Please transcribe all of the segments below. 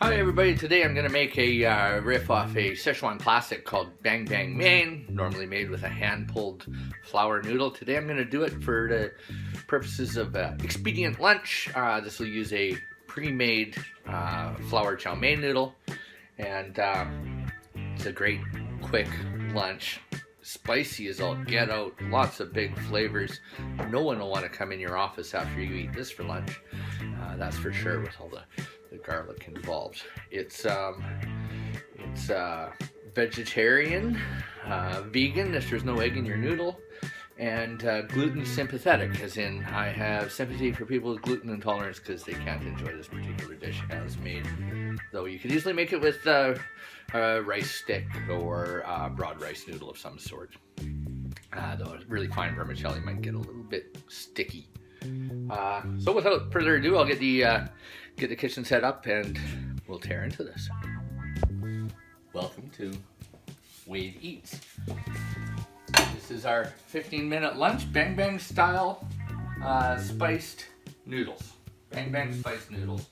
Hi everybody, today I'm going to make a riff off a Sichuan classic called Biang Biang Mein, normally made with a hand-pulled flour noodle. Today I'm going to do it for the purposes of expedient lunch. This will use a pre-made flour chow mein noodle, and it's a great quick lunch. Spicy as all get out, lots of big flavors. No one will want to come in your office after you eat this for lunch, that's for sure, with all the garlic involved. It's vegetarian, vegan if there's no egg in your noodle, and gluten sympathetic, as in I have sympathy for people with gluten intolerance because they can't enjoy this particular dish as made. Though you could easily make it with a rice stick or broad rice noodle of some sort. Though a really fine vermicelli might get a little bit sticky. So without further ado, I'll get the kitchen set up and we'll tear into this. Welcome to Wade Eats. This is our 15-minute lunch, Bang Bang style spiced noodles. Bang Bang spiced noodles.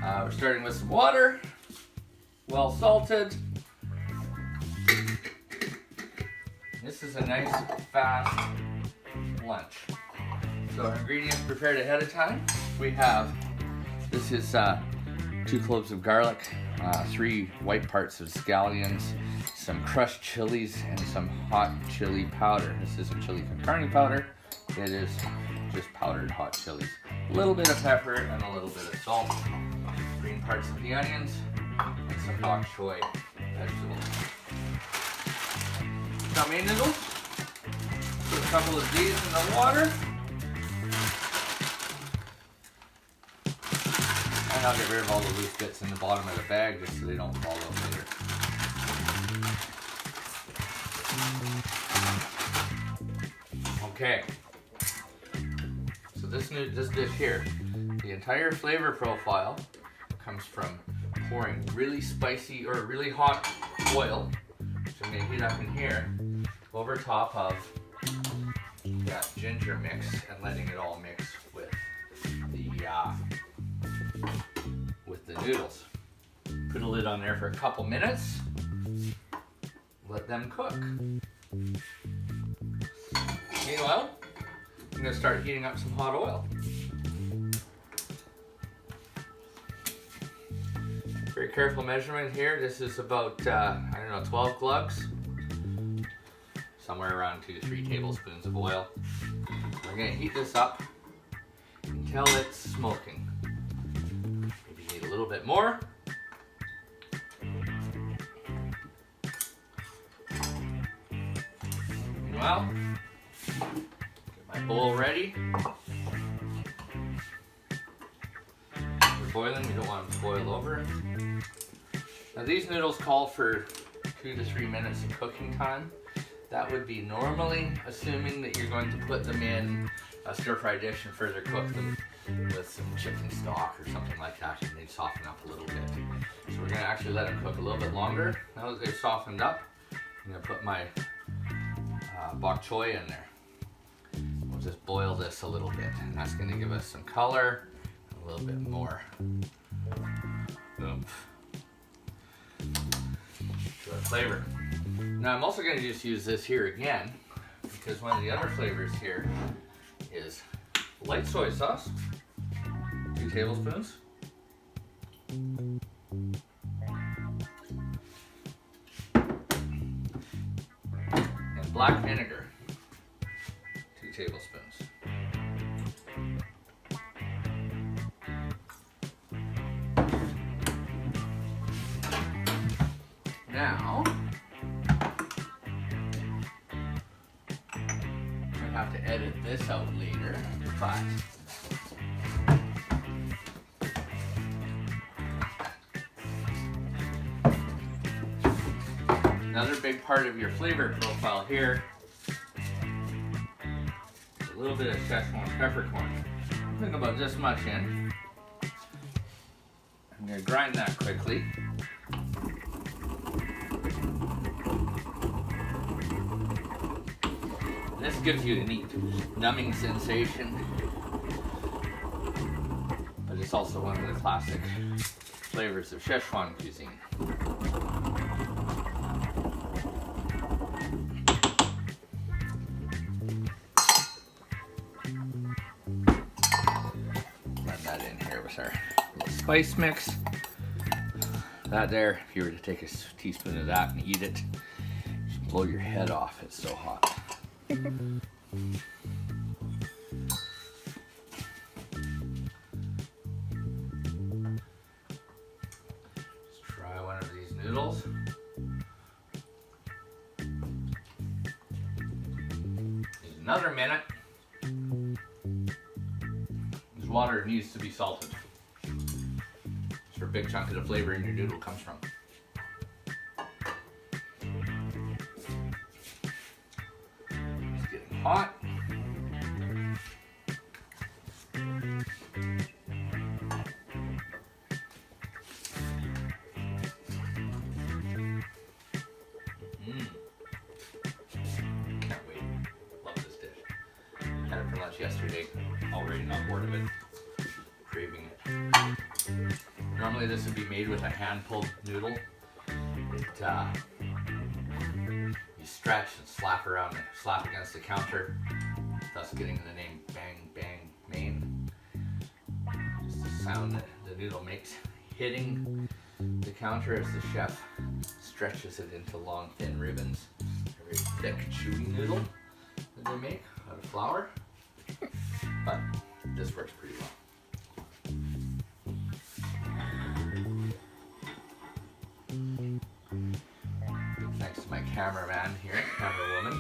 We're starting with some water, well salted. This is a nice fast lunch. So our ingredients prepared ahead of time. We have, this is 2 cloves of garlic, 3 white parts of scallions, some crushed chilies, and some hot chili powder. This isn't chili con carne powder, it is just powdered hot chilies. A little bit of pepper and a little bit of salt. Green parts of the onions, and some bok choy vegetables. Chow mein noodles. Put a couple of these in the water. And I'll get rid of all the loose bits in the bottom of the bag just so they don't fall out later. Okay. So this dish here, the entire flavor profile comes from pouring really spicy or really hot oil, which I'm going to heat up in here, over top of that ginger mix and letting it all mix with the noodles. Put a lid on there for a couple minutes. Let them cook. Meanwhile, I'm going to start heating up some hot oil. Very careful measurement here. This is about, 12 glugs. Somewhere around 2 to 3 tablespoons of oil. We're going to heat this up until it's smoking. Maybe need a little bit more. Meanwhile, get my bowl ready. They're boiling, you don't want them to boil over. Now these noodles call for 2 to 3 minutes of cooking time. That would be normally assuming that you're going to put them in a stir-fry dish and further cook them with some chicken stock or something like that, and they'd soften up a little bit. So we're going to actually let them cook a little bit longer. Now that they've softened up, I'm going to put my bok choy in there. We'll just boil this a little bit, and that's going to give us some color, a little bit more oomph to our flavor. Now I'm also going to just use this here again because one of the other flavors here is light soy sauce, 2 tablespoons, and black vinegar, 2 tablespoons. Now I have to edit this out later, but another big part of your flavor profile here is a little bit of Sichuan peppercorn. I think about this much in. I'm going to grind that quickly. This gives you a neat numbing sensation, but it's also one of the classic flavors of Sichuan cuisine. Run that in here with our little spice mix. That there, if you were to take a teaspoon of that and eat it, you'd blow your head off. It's so hot. Noodles. There's another minute. This water needs to be salted. That's where a big chunk of the flavor in your noodle comes from. It's getting hot. Yesterday, already not bored of it, craving it. Normally this would be made with a hand-pulled noodle. You stretch and slap against the counter, thus getting the name Bang Bang Mein. Just the sound that the noodle makes hitting the counter as the chef stretches it into long thin ribbons. A very thick chewy noodle that they make out of flour. But this works pretty well. Thanks to my cameraman here, camerawoman,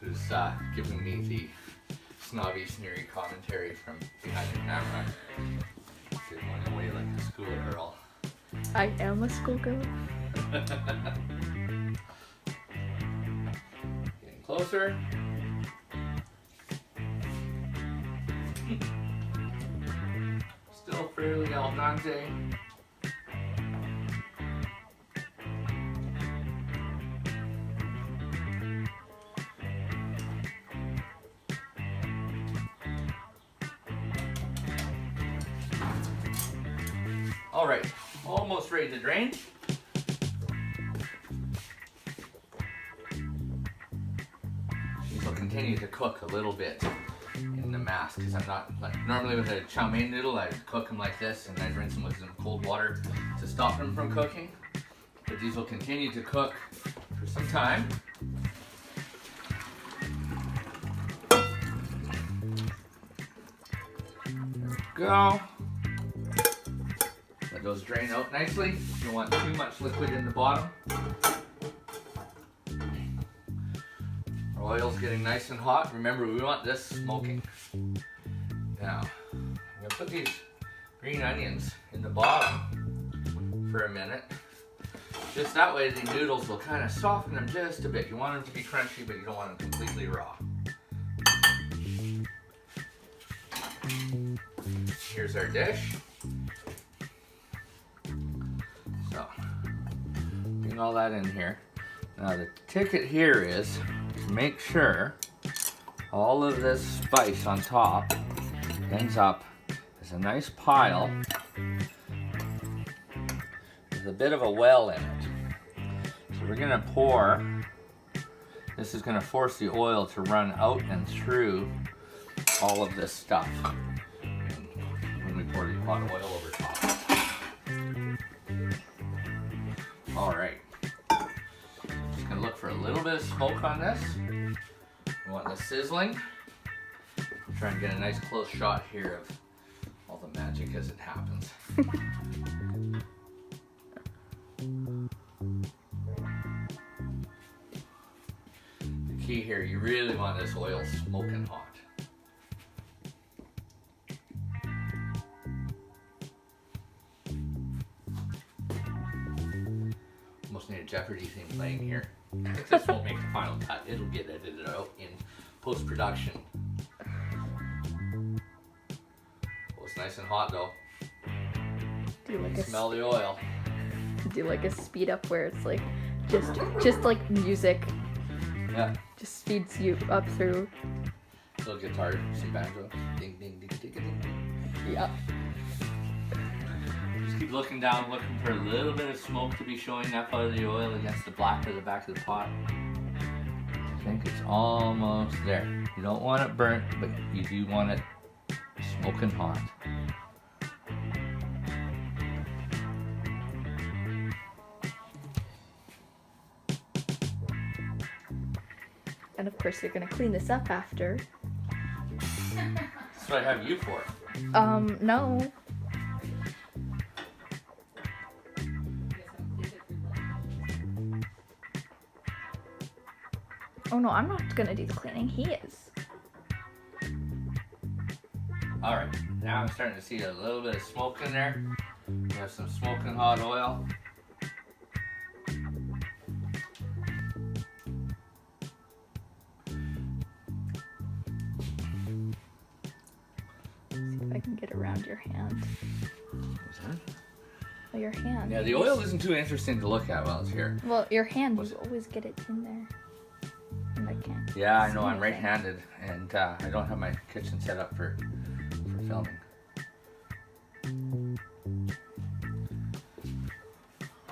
who's giving me the snobby, sneery commentary from behind the camera. She's going away like a schoolgirl. I am a schoolgirl. Getting closer. Still fairly al dente. All right, almost ready to drain. These will continue to cook a little bit in the mask, because I'm not, like, normally with a chow mein noodle I'd cook them like this and I'd rinse them with some cold water to stop them from cooking, but these will continue to cook for some time. There we go. Let those drain out nicely. You don't want too much liquid in the bottom. Oil's getting nice and hot. Remember, we want this smoking. Now, I'm going to put these green onions in the bottom for a minute. Just that way the noodles will kind of soften them just a bit. You want them to be crunchy, but you don't want them completely raw. Here's our dish. So, getting all that in here. Now the ticket here is to make sure all of this spice on top ends up as a nice pile with a bit of a well in it. So we're going to pour, this is going to force the oil to run out and through all of this stuff when we pour the hot oil over top. All right. Just gonna look for a little bit of smoke on this. We want this sizzling. Try and get a nice close shot here of all the magic as it happens. The key here, you really want this oil smoking hot. Almost need a Jeopardy theme playing here. I think this won't make the final cut. It'll get edited out in post-production. Oh, it's nice and hot though. Do you like smell the oil. Do like a speed up where it's like just like music. Yeah. Just speeds you up through. Little guitar, some banjo. Ding ding ding ding ding. Yeah. Just Keep looking down, looking for a little bit of smoke to be showing up out of the oil against the black of the back of the pot. I think it's almost there. You don't want it burnt, but you do want it smoking hot. And of course, you're gonna clean this up after. That's what I have you for. No. Oh no, I'm not gonna do the cleaning. He is. Alright, now I'm starting to see a little bit of smoke in there. We have some smoking hot oil. See if I can get around your hand. What's that? Oh, your hand. Yeah, the oil isn't too interesting to look at while it's here. Well, your hand, you always get it in there. And I can't. Yeah, I know, I'm right-handed, and I don't have my kitchen set up for filming.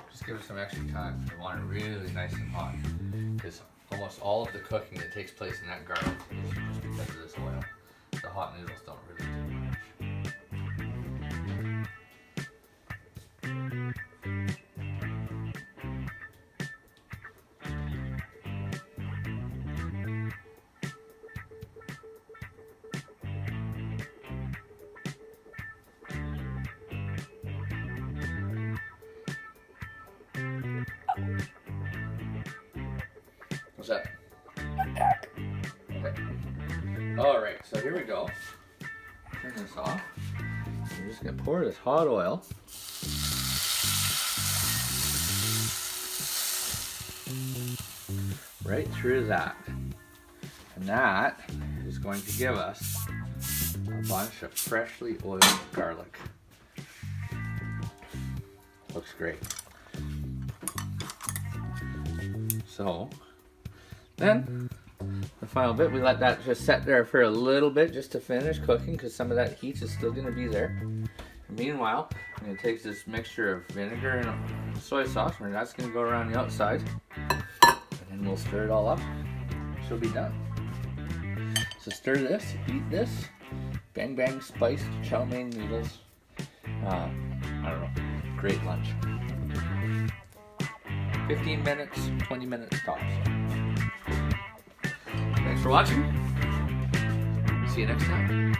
Just give it some extra time. I want it really nice and hot, because almost all of the cooking that takes place in that garlic is just because of this oil. The hot noodles don't really do much. What's that? Okay. Alright, so here we go. Turn this off. We're just going to pour this hot oil. Right through that. And that is going to give us a bunch of freshly oiled garlic. Looks great. So, then, the final bit, we let that just set there for a little bit just to finish cooking because some of that heat is still going to be there. And meanwhile, I'm going to take this mixture of vinegar and soy sauce, and that's going to go around the outside. And then we'll stir it all up. She'll be done. So stir this, eat this. Bang Bang spiced chow mein noodles. I don't know, great lunch. 15 minutes, 20 minutes tops. Thanks for watching. See you next time.